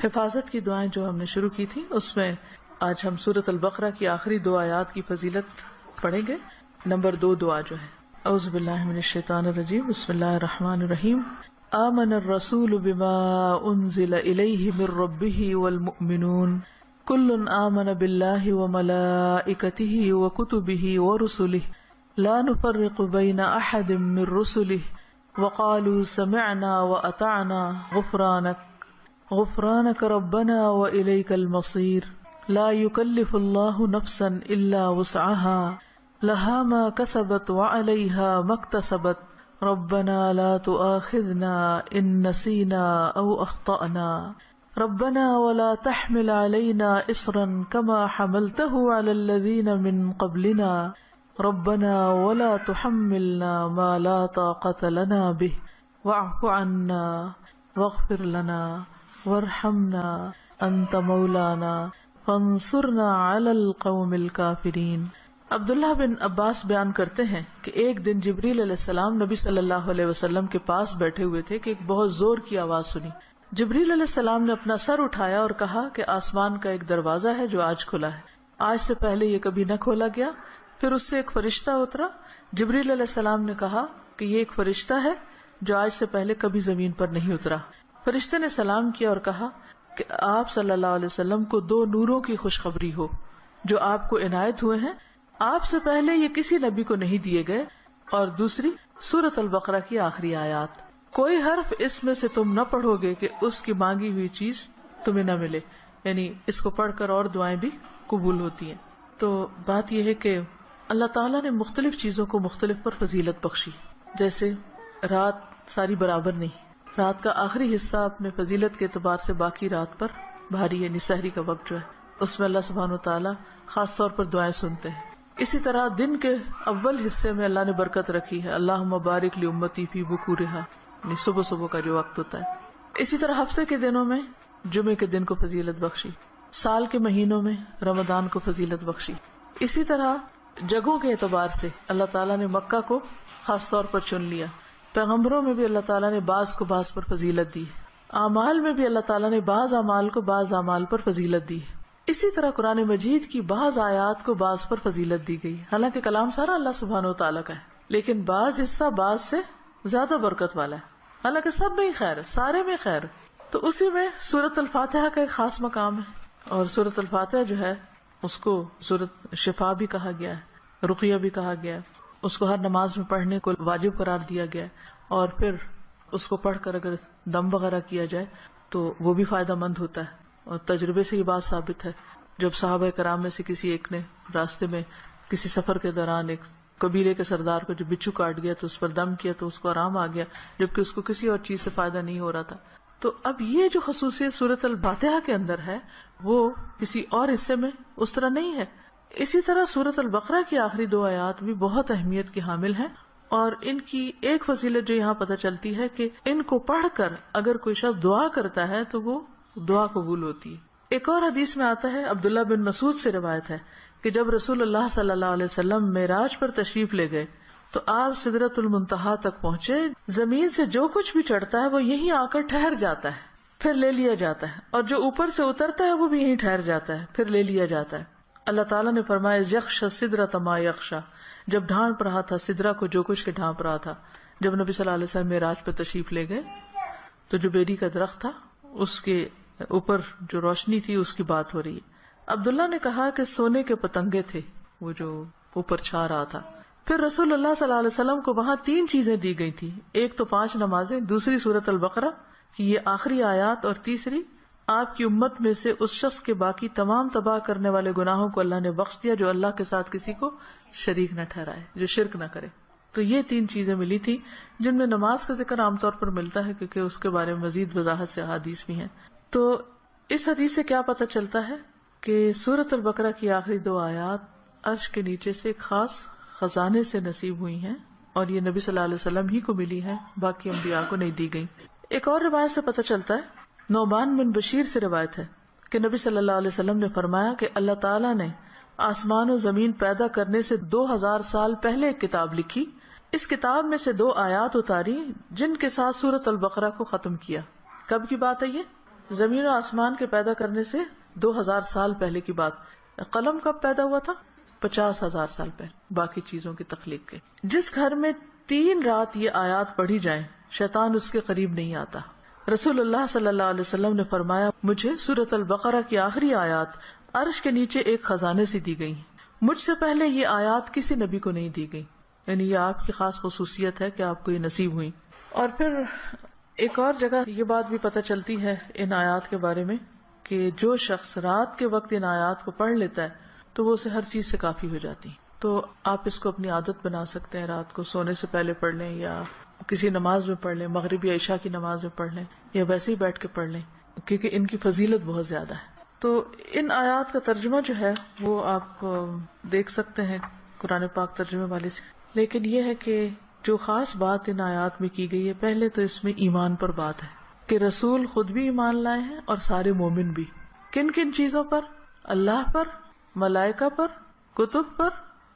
حفاظت کی دعائیں جو ہم نے شروع کی تھی، اس میں آج ہم سورۃ البقرہ کی آخری 2 آیات کی فضیلت پڑھیں گے. نمبر 2 دعا جو ہے، اعوذ باللہ من الشیطان الرجیم، بسم اللہ الرحمن الرحیم. آمن الرسول بما انزل الیہ من ربہ والمؤمنون کل آمن باللہ وملائکتہ وکتبہ ورسلہ لا نفرق بین احد من رسلہ وقالوا سمعنا واطعنا غفرانک ربنا والیک المصیر لا یکلف اللہ نفسا الا وسعها لها ما كسبت وعليها ما اكتسبت ربنا لا تؤاخذنا ان نسينا او اخطأنا ربنا ولا تحمل علينا اصرا كما حملته على الذين من قبلنا ربنا ولا تحملنا ما لا طاقة لنا به واعف عنا واغفر لنا وارحمنا انت مولانا فانصرنا على القوم الكافرين. عبداللہ بن عباس بیان کرتے ہیں کہ ایک دن جبریل علیہ السلام نبی صلی اللہ علیہ وسلم کے پاس بیٹھے ہوئے تھے کہ ایک بہت زور کی آواز سنی. جبریل علیہ السلام نے اپنا سر اٹھایا اور کہا کہ آسمان کا ایک دروازہ ہے جو آج کھلا ہے، آج سے پہلے یہ کبھی نہ کھولا گیا. پھر اس سے ایک فرشتہ اترا. جبریل علیہ السلام نے کہا کہ یہ ایک فرشتہ ہے جو آج سے پہلے کبھی زمین پر نہیں اترا. فرشتے نے سلام کیا اور کہا کہ آپ صلی اللہ علیہ وسلم کو 2 نوروں کی خوشخبری ہو جو آپ کو عنایت ہوئے ہیں، آپ سے پہلے یہ کسی نبی کو نہیں دیے گئے. اور دوسری سورۃ البقرہ کی آخری آیات، کوئی حرف اس میں سے تم نہ پڑھو گے کہ اس کی مانگی ہوئی چیز تمہیں نہ ملے. یعنی اس کو پڑھ کر اور دعائیں بھی قبول ہوتی ہیں. تو بات یہ ہے کہ اللہ تعالیٰ نے مختلف چیزوں کو مختلف پر فضیلت بخشی. جیسے رات ساری برابر نہیں، رات کا آخری حصہ اپنے فضیلت کے اعتبار سے باقی رات پر بھاری ہے. یعنی سحری کا وقت جو ہے اس میں اللہ سبحانہ و تعالیٰ خاص طور پر دعائیں سنتے ہیں. اسی طرح دن کے اول حصے میں اللہ نے برکت رکھی ہے، اللہم بارک لامتی فی بکورہا، یعنی صبح صبح کا جو وقت ہوتا ہے. اسی طرح ہفتے کے دنوں میں جمعے کے دن کو فضیلت بخشی، سال کے مہینوں میں رمضان کو فضیلت بخشی. اسی طرح جگہوں کے اعتبار سے اللہ تعالیٰ نے مکہ کو خاص طور پر چن لیا. پیغمبروں میں بھی اللہ تعالیٰ نے بعض کو بعض پر فضیلت دی. اعمال میں بھی اللہ تعالیٰ نے بعض اعمال کو بعض اعمال پر فضیلت دی. اسی طرح قرآن مجید کی بعض آیات کو بعض پر فضیلت دی گئی. حالانکہ کلام سارا اللہ سبحانہ و تعالیٰ کا ہے، لیکن بعض حصہ بعض سے زیادہ برکت والا ہے. حالانکہ سب میں ہی خیر ہے، سارے میں خیر ہے. تو اسی میں سورۃ الفاتحہ کا ایک خاص مقام ہے. اور سورۃ الفاتحہ جو ہے اس کو سورۃ شفا بھی کہا گیا ہے، رقیہ بھی کہا گیا ہے. اس کو ہر نماز میں پڑھنے کو واجب قرار دیا گیا ہے. اور پھر اس کو پڑھ کر اگر دم وغیرہ کیا جائے تو وہ بھی فائدہ مند ہوتا ہے. اور تجربے سے یہ بات ثابت ہے. جب صحابہ کرام میں سے کسی ایک نے راستے میں کسی سفر کے دوران ایک قبیلے کے سردار کو جو بچھو کاٹ گیا تو اس پر دم کیا تو اس کو آرام آ گیا، جبکہ اس کو کسی اور چیز سے فائدہ نہیں ہو رہا تھا. تو اب یہ جو خصوصیت سورۃ الفاتحہ کے اندر ہے وہ کسی اور حصے میں اس طرح نہیں ہے. اسی طرح سورۃ البقرہ کی آخری 2 آیات بھی بہت اہمیت کی حامل ہیں. اور ان کی ایک فضیلت جو یہاں پتہ چلتی ہے کہ ان کو پڑھ کر اگر کوئی شخص دعا کرتا ہے تو وہ دعا قبول ہوتی ہے. ایک اور حدیث میں آتا ہے، عبداللہ بن مسعود سے روایت ہے کہ جب رسول اللہ صلی اللہ علیہ وسلم معراج پر تشریف لے گئے تو آپ سدرۃ المنتہا تک پہنچے. زمین سے جو کچھ بھی چڑھتا ہے وہ یہیں آ کر ٹھہر جاتا ہے، پھر لے لیا جاتا ہے، اور جو اوپر سے اترتا ہے وہ بھی یہیں ٹھہر جاتا ہے، پھر لے لیا جاتا ہے. اللہ تعالیٰ نے فرمایا یخشى السدرۃ ما یخشى، جب ڈھانپ رہا تھا سدرہ کو جو کچھ کے ڈھانپ رہا تھا. جب نبی صلی اللہ علیہ وسلم معراج پر تشریف لے گئے تو جو بیری کا درخت تھا اس کے اوپر جو روشنی تھی اس کی بات ہو رہی ہے. عبداللہ نے کہا کہ سونے کے پتنگے تھے وہ جو اوپر چھا رہا تھا. پھر رسول اللہ صلی اللہ علیہ وسلم کو وہاں 3 چیزیں دی گئی تھی، ایک تو 5 نمازیں، دوسری سورۃ البقرہ کی یہ آخری آیات، اور تیسری آپ کی امت میں سے اس شخص کے باقی تمام تباہ کرنے والے گناہوں کو اللہ نے بخش دیا جو اللہ کے ساتھ کسی کو شریک نہ ٹھہرائے، جو شرک نہ کرے. تو یہ 3 چیزیں ملی تھی جن میں نماز کا ذکر عام طور پر ملتا ہے کیونکہ اس کے بارے میں مزید وضاحت سے احادیث بھی ہیں. تو اس حدیث سے کیا پتہ چلتا ہے کہ سورۃ البقرہ کی آخری 2 آیات عرش کے نیچے سے ایک خاص خزانے سے نصیب ہوئی ہیں اور یہ نبی صلی اللہ علیہ وسلم ہی کو ملی ہے، باقی انبیاء کو نہیں دی گئی. ایک اور روایت سے پتہ چلتا ہے، نعمان بن بشیر سے روایت ہے کہ نبی صلی اللہ علیہ وسلم نے فرمایا کہ اللہ تعالیٰ نے آسمان و زمین پیدا کرنے سے 2000 سال پہلے ایک کتاب لکھی. اس کتاب میں سے 2 آیات اتاری جن کے ساتھ سورۃ البقرہ کو ختم کیا. کب کی بات ہے یہ؟ زمین و آسمان کے پیدا کرنے سے 2000 سال پہلے کی بات. قلم کب پیدا ہوا تھا؟ 50,000 سال پہلے باقی چیزوں کی تخلیق کے. جس گھر میں 3 رات یہ آیات پڑھی جائیں شیطان اس کے قریب نہیں آتا. رسول اللہ صلی اللہ علیہ وسلم نے فرمایا مجھے سورۃ البقرہ کی آخری آیات عرش کے نیچے ایک خزانے سے دی گئی. مجھ سے پہلے یہ آیات کسی نبی کو نہیں دی گئی. یعنی یہ آپ کی خاص خصوصیت ہے کہ آپ کو یہ نصیب ہوئی. اور پھر ایک اور جگہ یہ بات بھی پتہ چلتی ہے ان آیات کے بارے میں کہ جو شخص رات کے وقت ان آیات کو پڑھ لیتا ہے تو وہ اسے ہر چیز سے کافی ہو جاتی. تو آپ اس کو اپنی عادت بنا سکتے ہیں, رات کو سونے سے پہلے پڑھ لیں یا کسی نماز میں پڑھ لیں, مغرب یا عشاء کی نماز میں پڑھ لیں یا ویسے ہی بیٹھ کے پڑھ لیں, کیونکہ ان کی فضیلت بہت زیادہ ہے. تو ان آیات کا ترجمہ جو ہے وہ آپ دیکھ سکتے ہیں قرآن پاک ترجمے والے سے. لیکن یہ ہے کہ جو خاص بات ان آیات میں کی گئی ہے, پہلے تو اس میں ایمان پر بات ہے کہ رسول خود بھی ایمان لائے ہیں اور سارے مومن بھی. کن کن چیزوں پر؟ اللہ پر, ملائکہ پر, کتب پر,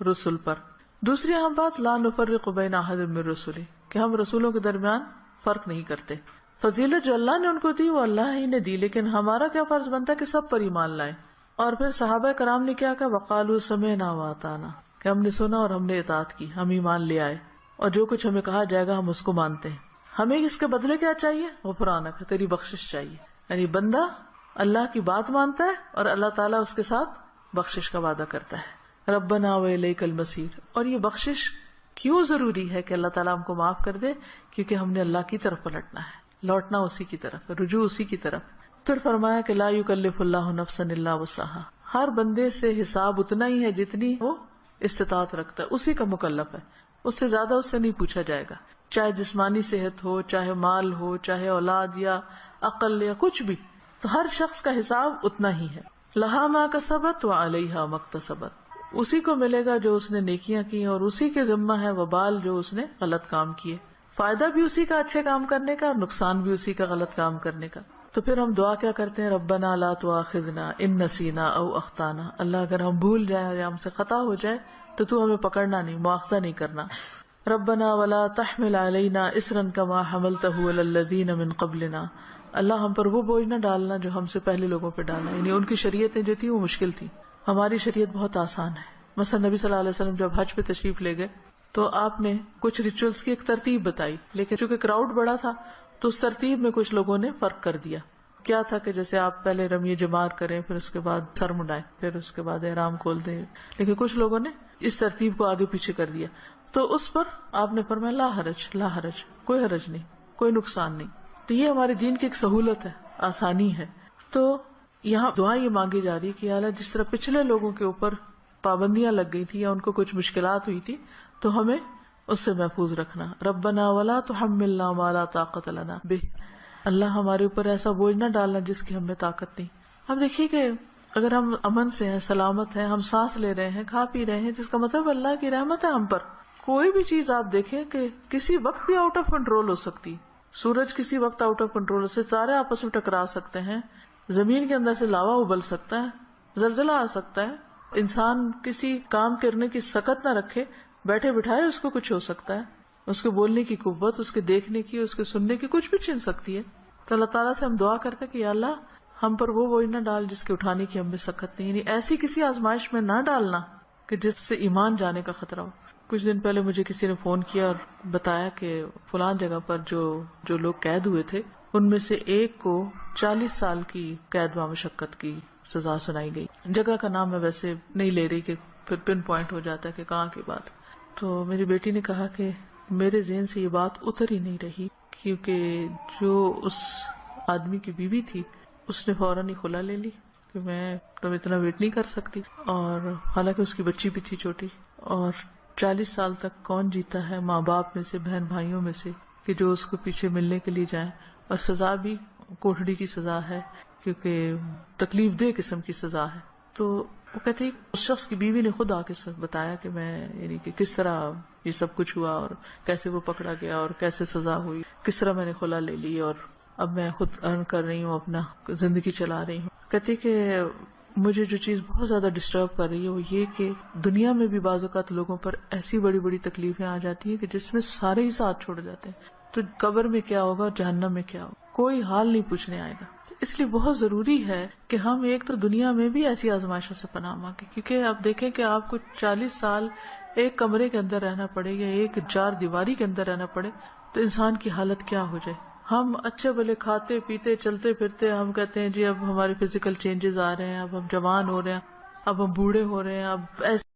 رسول پر. دوسری اہم بات لا نفرق بین احد من رسلہ, کہ ہم رسولوں کے درمیان فرق نہیں کرتے. فضیلت جو اللہ نے ان کو دی وہ اللہ ہی نے دی, لیکن ہمارا کیا فرض بنتا ہے کہ سب پر ایمان لائیں. اور پھر صحابہ کرام نے کیا کہا, وقالوا سمعنا واطعنا, کہ ہم نے سنا اور ہم نے اطاعت کی, ہم ایمان لے آئے اور جو کچھ ہمیں کہا جائے گا ہم اس کو مانتے ہیں. ہمیں اس کے بدلے کیا چاہیے؟ غفرانک, تیری بخشش چاہیے. یعنی بندہ اللہ کی بات مانتا ہے اور اللہ تعالیٰ اس کے ساتھ بخشش کا وعدہ کرتا ہے. ربنا وإلیک المصیر. اور یہ بخشش کیوں ضروری ہے کہ اللہ تعالیٰ ہم کو معاف کر دے؟ کیونکہ ہم نے اللہ کی طرف پلٹنا ہے, لوٹنا اسی کی طرف, رجوع اسی کی طرف. پھر فرمایا کہ لا یکلف اللہ نفسا الا وسعها, ہر بندے سے حساب اتنا ہی ہے جتنی وہ استطاعت رکھتا ہے, اسی کا مکلف ہے, اس سے زیادہ اس سے نہیں پوچھا جائے گا. چاہے جسمانی صحت ہو, چاہے مال ہو, چاہے اولاد یا عقل یا کچھ بھی, تو ہر شخص کا حساب اتنا ہی ہے. لہا ما کسبت وعلیہا ما اکتسبت, اسی کو ملے گا جو اس نے نیکیاں کی اور اسی کے ذمہ ہے وبال جو اس نے غلط کام کیے. فائدہ بھی اسی کا اچھے کام کرنے کا اور نقصان بھی اسی کا غلط کام کرنے کا. تو پھر ہم دعا کیا کرتے ہیں, ربنا لا تؤاخذنا ان نسینا او اخطانا, اللہ اگر ہم بھول جائیں یا ہم سے خطا ہو جائے تو تو ہمیں پکڑنا نہیں, مؤاخذہ نہیں کرنا. ربنا ولا تحمل علینا اصرا کما حملتہ علی الذین من قبلنا, اللہ ہم پر وہ بوجھ نہ ڈالنا جو ہم سے پہلے لوگوں پہ ڈالا. یعنی ان کی شریعتیں جو تھی وہ مشکل تھی, ہماری شریعت بہت آسان ہے. مثلا نبی صلی اللہ علیہ وسلم جب حج پہ تشریف لے گئے تو آپ نے کچھ ریچولز کی ایک ترتیب بتائی, لیکن چونکہ کراؤڈ بڑا تھا تو اس ترتیب میں کچھ لوگوں نے فرق کر دیا. کیا تھا کہ جیسے آپ پہلے رمی جمار کریں, پھر اس کے بعد سر مڈائیں, پھر اس کے بعد احرام کھول دیں, لیکن کچھ لوگوں نے اس ترتیب کو آگے پیچھے کر دیا. تو اس پر آپ نے فرمایا لا حرج, لا حرج, کوئی حرج نہیں, کوئی نقصان نہیں. تو یہ ہمارے دین کی ایک سہولت ہے, آسانی ہے. تو یہاں دعا یہ مانگی جا رہی کہ اللہ جس طرح پچھلے لوگوں کے اوپر پابندیاں لگ گئی تھی یا ان کو کچھ مشکلات ہوئی تھی تو ہمیں اس سے محفوظ رکھنا. ربنا ولا تحملنا ما لا طاقت لنا به, اللہ ہمارے اوپر ایسا بوجھ نہ ڈالنا جس کی ہمیں طاقت نہیں. ہم دیکھیے کہ اگر ہم امن سے ہیں, سلامت ہیں, ہم سانس لے رہے ہیں, کھا پی رہے ہیں, جس کا مطلب اللہ کی رحمت ہے ہم پر. کوئی بھی چیز آپ دیکھیں کہ کسی وقت بھی آؤٹ آف کنٹرول ہو سکتی, سورج کسی وقت آؤٹ آف کنٹرول ہو سکتا, ستارے آپس میں ٹکرا سکتے ہیں, زمین کے اندر سے لاوا ابل سکتا ہے, زلزلہ آ سکتا ہے, انسان کسی کام کرنے کی سکت نہ رکھے, بیٹھے بٹھائے اس کو کچھ ہو سکتا ہے, اس کے بولنے کی قوت, اس کے دیکھنے کی, اس کے سننے کی کچھ بھی چھن سکتی ہے. تو اللہ تعالیٰ سے ہم دعا کرتے کہ یا اللہ ہم پر وہ بوجھ نہ ڈال جس کے اٹھانے کی ہم میں سکت نہیں, یعنی ایسی کسی آزمائش میں نہ ڈالنا کہ جس سے ایمان جانے کا خطرہ ہو. کچھ دن پہلے مجھے کسی نے فون کیا اور بتایا کہ فلان جگہ پر جو لوگ قید ہوئے تھے ان میں سے ایک کو 40 سال کی قید و مشقت کی سزا سنائی گئی. جگہ کا نام میں ویسے نہیں لے رہی کہ پھر پن پوائنٹ ہو جاتا ہے کہ کہاں کی بات. تو میری بیٹی نے کہا کہ میرے ذہن سے یہ بات اتر ہی نہیں رہی, کیونکہ جو اس آدمی کی بیوی تھی اس نے فوراً ہی خلا لے لی کہ میں تم اتنا ویٹ نہیں کر سکتی, اور حالانکہ اس کی بچی بھی تھی چھوٹی. اور 40 سال تک کون جیتا ہے ماں باپ میں سے, بہن بھائیوں میں سے, کہ جو اس کو پیچھے ملنے کے لیے جائیں, اور سزا بھی کوٹڑی کی سزا ہے کیونکہ تکلیف دہ قسم کی سزا ہے. تو وہ کہتے ہیں اس شخص کی بیوی نے خود آ کے بتایا کہ میں یعنی کہ کس طرح یہ سب کچھ ہوا اور کیسے وہ پکڑا گیا اور کیسے سزا ہوئی, کس طرح میں نے خلا لے لی اور اب میں خود ارن کر رہی ہوں, اپنا زندگی چلا رہی ہوں. کہتی کہ مجھے جو چیز بہت زیادہ ڈسٹرب کر رہی ہے وہ یہ کہ دنیا میں بھی بعض اوقات لوگوں پر ایسی بڑی بڑی تکلیفیں آ جاتی ہیں کہ جس میں سارے ہی ساتھ چھوڑ جاتے ہیں. تو قبر میں کیا ہوگا, جہنم میں کیا ہوگا, کوئی حال نہیں پوچھنے آئے گا. اس لیے بہت ضروری ہے کہ ہم ایک تو دنیا میں بھی ایسی آزمائشوں سے پناہ مانگیں، کیونکہ آپ دیکھیں کہ آپ کو 40 سال ایک کمرے کے اندر رہنا پڑے یا ایک چار دیواری کے اندر رہنا پڑے تو انسان کی حالت کیا ہو جائے. ہم اچھے بھلے کھاتے پیتے چلتے پھرتے، ہم کہتے ہیں جی اب ہمارے فزیکل چینجز آ رہے ہیں، اب ہم جوان ہو رہے ہیں، اب ہم بوڑھے ہو رہے ہیں، اب ایسے